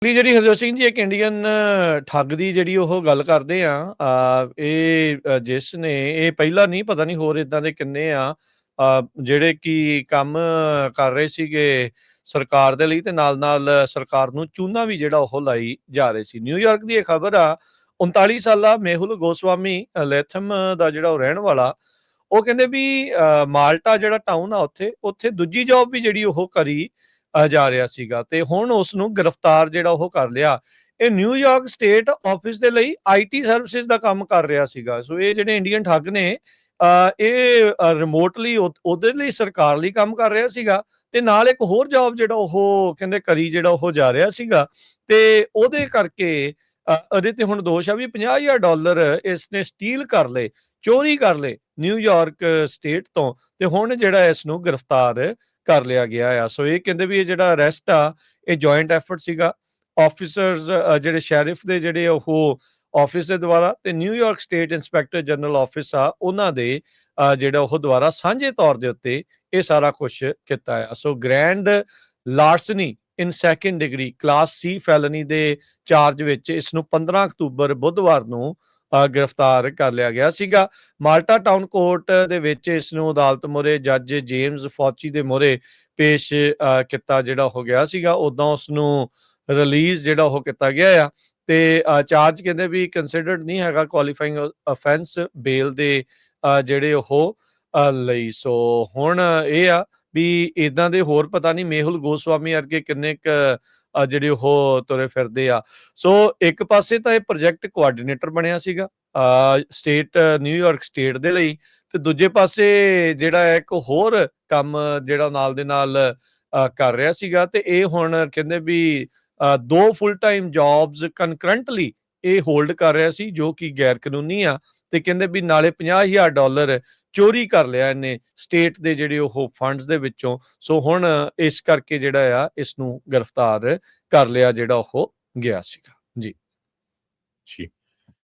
ਜਿਹੜੀ ਹਰਜੋਤ ਸਿੰਘ ਜੀ ਇੱਕ ਇੰਡੀਅਨ ਠੱਗ ਦੀ ਜਿਹੜੀ ਉਹ ਗੱਲ ਕਰਦੇ ਆ। ਜਿਸ ਨੇ ਇਹ ਪਹਿਲਾਂ ਨਹੀਂ, ਪਤਾ ਨਹੀਂ ਹੋਰ ਇਦਾਂ ਦੇ ਕਿੰਨੇ ਆ ਜਿਹੜੇ ਕਿ ਕੰਮ ਕਰ ਰਹੇ ਸੀਗੇ ਸਰਕਾਰ ਦੇ ਲਈ, ਤੇ ਨਾਲ ਸਰਕਾਰ ਨੂੰ ਚੂਨਾ ਵੀ ਜਿਹੜਾ ਉਹ ਲਾਈ ਜਾ ਰਹੇ ਸੀ। ਨਿਊਯਾਰਕ ਦੀ ਇਹ ਖਬਰ ਆ। 39 ਸਾਲਾ ਮੇਹੁਲ ਗੋਸਵਾਮੀ ਲੈਥਮ ਦਾ ਜਿਹੜਾ ਉਹ ਰਹਿਣ ਵਾਲਾ, ਉਹ ਕਹਿੰਦੇ ਵੀ ਮਾਲਟਾ ਜਿਹੜਾ ਟਾਊਨ ਆ, ਉੱਥੇ ਦੂਜੀ ਜੌਬ ਵੀ ਜਿਹੜੀ ਉਹ ਕਰੀ ਜਾ ਰਿਹਾ ਸੀਗਾ, ਤੇ ਹੁਣ ਉਸ ਨੂੰ ਗ੍ਰਿਫਤਾਰ ਜਿਹੜਾ ਉਹ ਕਰ ਲਿਆ। ਇਹ ਨਿਊਯਾਰਕ ਸਟੇਟ ਆਫਿਸ ਦੇ ਲਈ ਆਈਟੀ ਸਰਵਿਸਿਜ਼ ਦਾ ਕੰਮ ਕਰ ਰਿਹਾ ਸੀਗਾ। ਸੋ ਇਹ ਜਿਹੜੇ ਇੰਡੀਅਨ ਠੱਗ ਨੇ, ਇਹ ਰਿਮੋਟਲੀ ਉਹਦੇ ਲਈ, ਸਰਕਾਰ ਲਈ ਕੰਮ ਕਰ ਰਿਹਾ ਸੀਗਾ, ਤੇ ਨਾਲ ਇੱਕ ਹੋਰ ਜੌਬ ਜਿਹੜਾ ਉਹ ਕਹਿੰਦੇ ਕਰੀ ਜਿਹੜਾ ਉਹ ਜਾ ਰਿਹਾ ਸੀਗਾ, ਤੇ ਉਹਦੇ ਕਰਕੇ ਇਹਦੇ ਤੇ ਹੁਣ ਦੋਸ਼ ਆ ਵੀ $50,000 ਇਸ ਨੇ ਸਟੀਲ ਕਰ ਲਏ, ਚੋਰੀ ਕਰ ਲਏ ਨਿਊਯਾਰਕ ਸਟੇਟ ਤੋਂ, ਤੇ ਹੁਣ ਜਿਹੜਾ ਇਸ ਨੂੰ ਗ੍ਰਿਫਤਾਰ ਕਰ ਲਿਆ ਗਿਆ ਆ। ਸੋ ਇਹ ਕਹਿੰਦੇ ਵੀ ਇਹ ਜਿਹੜਾ ਅਰੈਸਟ ਆ, ਇਹ ਜੁਆਇੰਟ ਐਫਰਟ ਸੀਗਾ ਆਫੀਸਰਸ, ਜਿਹੜੇ ਸ਼ੈਰਿਫ ਦੇ ਜਿਹੜੇ ਉਹ ਆਫਿਸ ਦੇ ਦੁਆਰਾ, ਤੇ New York state inspector general office ਆ, ਉਹਨਾਂ ਦੇ ਜਿਹੜਾ ਉਹ ਦੁਆਰਾ ਸਾਂਝੇ ਤੌਰ ਦੇ ਉੱਤੇ ਇਹ ਸਾਰਾ ਕੁਝ ਕੀਤਾ ਆ। ਸੋ ਗ੍ਰੈਂਡ ਲਾਰਸਨੀ ਇਨ ਸੈਕੰਡ ਡਿਗਰੀ ਕਲਾਸ ਸੀ ਫੈਲਨੀ ਦੇ ਚਾਰਜ ਵਿੱਚ ਇਸ ਨੂੰ 15 ਅਕਤੂਬਰ ਬੁੱਧਵਾਰ ਨੂੰ ਗ੍ਰਿਫਤਾਰ ਕਰ ਲਿਆ ਗਿਆ ਸੀਗਾ। ਮਾਲਟਾ ਟਾਊਨ ਕੋਰਟ ਦੇ ਵਿੱਚ ਇਸ ਨੂੰ ਅਦਾਲਤ ਮੂਹਰੇ ਜੱਜ ਜੇਮਸ ਫੌਚੀ ਦੇ ਮੂਹਰੇ ਪੇਸ਼ ਕੀਤਾ ਜਿਹੜਾ ਹੋ ਗਿਆ ਸੀਗਾ। ਉਦੋਂ ਉਸ ਨੂੰ ਰਿਲੀਜ਼ ਜਿਹੜਾ ਉਹ ਕੀਤਾ ਗਿਆ ਆ, ਤੇ ਚਾਰਜ ਕਹਿੰਦੇ ਵੀ ਕੰਸੀਡਰਡ ਨਹੀਂ ਹੈਗਾ ਕੁਆਲੀਫਾਈਂਗ ਅਫੈਂਸ ਬੇਲ ਦੇ ਜਿਹੜੇ ਉਹ ਲਈ। ਸੋ ਹੁਣ ਇਹ ਆ ਵੀ ਇਦਾਂ ਦੇ ਹੋਰ ਪਤਾ ਨਹੀਂ ਮੇਹੁਲ ਗੋਸਵਾਮੀ ਵਰਗੇ ਕਿੰਨੇ ਜਿਹੜੇ ਉਹ ਤੁਰੇ ਫਿਰਦੇ ਆ। ਸੋ ਇੱਕ ਪਾਸੇ ਤਾਂ ਇਹ ਪ੍ਰੋਜੈਕਟ ਕੋਆਰਡੀਨੇਟਰ ਬਣਿਆ ਸੀਗਾ ਸਟੇਟ ਨਿਊਯਾਰਕ ਸਟੇਟ ਦੇ ਲਈ, ਤੇ ਦੂਜੇ ਪਾਸੇ ਜਿਹੜਾ ਇੱਕ ਹੋਰ ਕੰਮ ਜਿਹੜਾ ਨਾਲ ਦੇ ਨਾਲ ਕਰ ਰਿਹਾ ਸੀਗਾ, ਤੇ ਇਹ ਹੁਣ ਕਹਿੰਦੇ ਵੀ ਦੋ ਫੁੱਲ ਟਾਈਮ ਜੌਬਸ ਕਨਕਰੈਂਟਲੀ ਇਹ ਹੋਲਡ ਕਰ ਰਿਹਾ ਸੀ, ਜੋ ਕਿ ਗੈਰ ਕਾਨੂੰਨੀ ਆ, ਤੇ ਕਹਿੰਦੇ ਵੀ ਨਾਲੇ $50,000 ਚੋਰੀ ਕਰ ਲਿਆ ਇਹਨੇ ਸਟੇਟ ਦੇ ਜਿਹੜੇ ਉਹ ਫੰਡਸ ਦੇ ਵਿੱਚੋਂ। ਸੋ ਹੁਣ ਇਸ ਕਰਕੇ ਜਿਹੜਾ ਆ ਇਸ ਨੂੰ ਗ੍ਰਿਫਤਾਰ ਕਰ ਲਿਆ ਜਿਹੜਾ ਉਹ ਗਿਆ ਸੀਗਾ ਜੀ। ਜੀ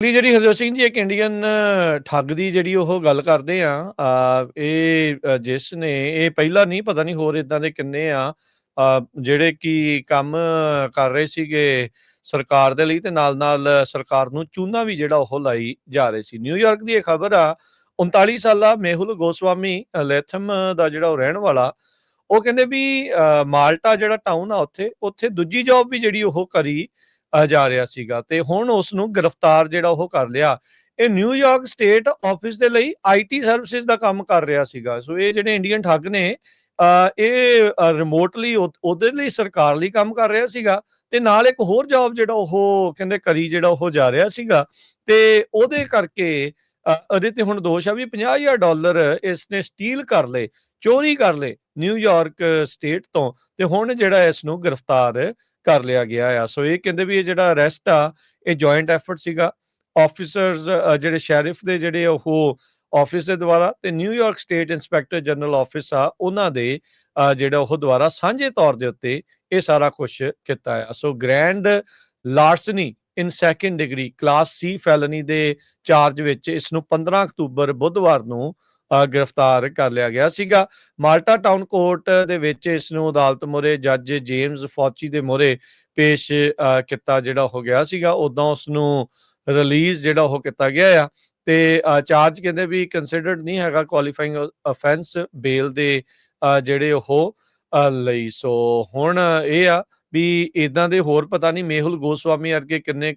ਜਿਹੜੀ ਹਰਜੋਤ ਸਿੰਘ ਜੀ ਇੱਕ ਇੰਡੀਅਨ ਠੱਗ ਦੀ ਜਿਹੜੀ ਉਹ ਗੱਲ ਕਰਦੇ ਆ। ਜਿਸ ਨੇ ਇਹ ਪਹਿਲਾਂ ਨਹੀਂ, ਪਤਾ ਨਹੀਂ ਹੋਰ ਇਦਾਂ ਦੇ ਕਿੰਨੇ ਆ ਜਿਹੜੇ ਕਿ ਕੰਮ ਕਰ ਰਹੇ ਸੀਗੇ ਸਰਕਾਰ ਦੇ ਲਈ, ਤੇ ਨਾਲ ਸਰਕਾਰ ਨੂੰ ਚੂਨਾ ਵੀ ਜਿਹੜਾ ਉਹ ਲਾਈ ਜਾ ਰਹੇ ਸੀ। ਨਿਊਯਾਰਕ ਦੀ ਇਹ ਖਬਰ ਆ। 39 ਸਾਲਾ ਮੇਹੁਲ ਗੋਸਵਾਮੀ ਲੈਥਮ ਦਾ ਜਿਹੜਾ ਉਹ ਰਹਿਣ ਵਾਲਾ, ਉਹ ਕਹਿੰਦੇ ਵੀ ਮਾਲਟਾ ਜਿਹੜਾ ਟਾਊਨ ਆ, ਉੱਥੇ ਦੂਜੀ ਜੌਬ ਵੀ ਜਿਹੜੀ ਉਹ ਕਰੀ ਜਾ ਰਿਹਾ ਸੀਗਾ, ਤੇ ਹੁਣ ਉਸ ਨੂੰ ਗ੍ਰਿਫਤਾਰ ਜਿਹੜਾ ਉਹ ਕਰ ਲਿਆ। ਇਹ ਨਿਊਯਾਰਕ ਸਟੇਟ ਆਫਿਸ ਦੇ ਲਈ ਆਈਟੀ ਸਰਵਿਸਿਜ਼ ਦਾ ਕੰਮ ਕਰ ਰਿਹਾ ਸੀਗਾ। ਸੋ ਇਹ ਜਿਹੜੇ ਇੰਡੀਅਨ ਠੱਗ ਨੇ, ਇਹ ਰਿਮੋਟਲੀ ਉਹਦੇ ਲਈ, ਸਰਕਾਰ ਲਈ ਕੰਮ ਕਰ ਰਿਹਾ ਸੀਗਾ, ਤੇ ਨਾਲ ਇੱਕ ਹੋਰ ਜੌਬ ਜਿਹੜਾ ਉਹ ਕਹਿੰਦੇ ਕਰੀ ਜਿਹੜਾ ਉਹ ਜਾ ਰਿਹਾ ਸੀਗਾ, ਤੇ ਉਹਦੇ ਕਰਕੇ ਇਹਦੇ ਤੇ ਹੁਣ ਦੋਸ਼ ਆ ਵੀ $50,000 ਇਸ ਨੇ ਸਟੀਲ ਕਰ ਲਏ, ਚੋਰੀ ਕਰ ਲਏ ਨਿਊਯਾਰਕ ਸਟੇਟ ਤੋਂ, ਤੇ ਹੁਣ ਜਿਹੜਾ ਇਸ ਨੂੰ ਗ੍ਰਿਫਤਾਰ ਕਰ ਲਿਆ ਗਿਆ ਆ। ਸੋ ਇਹ ਕਹਿੰਦੇ ਵੀ ਇਹ ਜਿਹੜਾ ਅਰੈਸਟ ਆ, ਇਹ ਜੁਆਇੰਟ ਐਫਰਟ ਸੀਗਾ ਆਫੀਸਰਸ, ਜਿਹੜੇ ਸ਼ੈਰਿਫ ਦੇ ਜਿਹੜੇ ਉਹ ਆਫਿਸ ਦੇ ਦੁਆਰਾ, ਤੇ New York state inspector general office ਆ, ਉਹਨਾਂ ਦੇ ਜਿਹੜਾ ਉਹ ਦੁਆਰਾ ਸਾਂਝੇ ਤੌਰ ਦੇ ਉੱਤੇ ਇਹ ਸਾਰਾ ਕੁਝ ਕੀਤਾ ਆ। ਸੋ ਗ੍ਰੈਂਡ ਲਾਰਸਨੀ ਇਨ ਸੈਕੰਡ ਡਿਗਰੀ ਕਲਾਸ ਸੀ ਫੈਲਨੀ ਦੇ ਚਾਰਜ ਵਿੱਚ ਇਸ ਨੂੰ 15 ਅਕਤੂਬਰ ਬੁੱਧਵਾਰ ਨੂੰ ਗ੍ਰਿਫਤਾਰ ਕਰ ਲਿਆ ਗਿਆ ਸੀਗਾ। ਮਾਲਟਾ ਟਾਊਨ ਕੋਰਟ ਦੇ ਵਿੱਚ ਇਸ ਨੂੰ ਅਦਾਲਤ ਮੂਹਰੇ ਜੱਜ ਜੇਮਸ ਫੌਚੀ ਦੇ ਮੂਹਰੇ ਪੇਸ਼ ਕੀਤਾ ਜਿਹੜਾ ਹੋ ਗਿਆ ਸੀਗਾ। ਉਦੋਂ ਉਸ ਨੂੰ ਰਿਲੀਜ਼ ਜਿਹੜਾ ਉਹ ਕੀਤਾ ਗਿਆ ਆ, ਤੇ ਚਾਰਜ ਕਹਿੰਦੇ ਵੀ ਕੰਸੀਡਰਡ ਨਹੀਂ ਹੈਗਾ ਕੁਆਲੀਫਾਈਂਗ ਅਫੈਂਸ ਬੇਲ ਦੇ ਜਿਹੜੇ ਉਹ ਲਈ। ਸੋ ਹੁਣ ਇਹ ਆ ਵੀ ਇਦਾਂ ਦੇ ਹੋਰ ਪਤਾ ਨਹੀਂ ਮੇਹੁਲ ਗੋਸਵਾਮੀ ਵਰਗੇ ਕਿੰਨੇ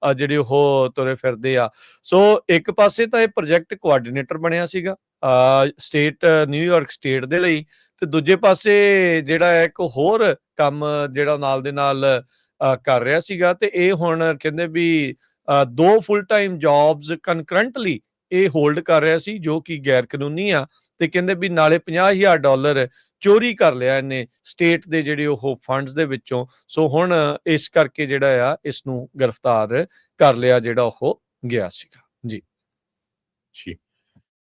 ਜਿਹੜੇ ਉਹ ਤੁਰੇ ਫਿਰਦੇ ਆ। ਸੋ ਇੱਕ ਪਾਸੇ ਤਾਂ ਇਹ ਪ੍ਰੋਜੈਕਟ ਕੋਆਰਡੀਨੇਟਰ ਬਣਿਆ ਸੀਗਾ ਸਟੇਟ ਨਿਊਯਾਰਕ ਸਟੇਟ ਦੇ ਲਈ, ਤੇ ਦੂਜੇ ਪਾਸੇ ਜਿਹੜਾ ਇੱਕ ਹੋਰ ਕੰਮ ਜਿਹੜਾ ਨਾਲ ਦੇ ਨਾਲ ਕਰ ਰਿਹਾ ਸੀਗਾ, ਤੇ ਇਹ ਹੁਣ ਕਹਿੰਦੇ ਵੀ ਦੋ ਫੁੱਲ ਟਾਈਮ ਜੌਬਸ ਕਨਕਰੈਂਟਲੀ ਇਹ ਹੋਲਡ ਕਰ ਰਿਹਾ ਸੀ, ਜੋ ਕਿ ਗੈਰ ਕਾਨੂੰਨੀ ਆ, ਤੇ ਕਹਿੰਦੇ ਵੀ ਨਾਲੇ $50,000 ਚੋਰੀ ਕਰ ਲਿਆ ਇਹਨੇ ਸਟੇਟ ਦੇ ਜਿਹੜੇ ਉਹ ਫੰਡਸ ਦੇ ਵਿੱਚੋਂ। ਸੋ ਹੁਣ ਇਸ ਕਰਕੇ ਜਿਹੜਾ ਆ ਇਸ ਨੂੰ ਗ੍ਰਿਫਤਾਰ ਕਰ ਲਿਆ ਜਿਹੜਾ ਉਹ ਗਿਆ ਸੀਗਾ ਜੀ।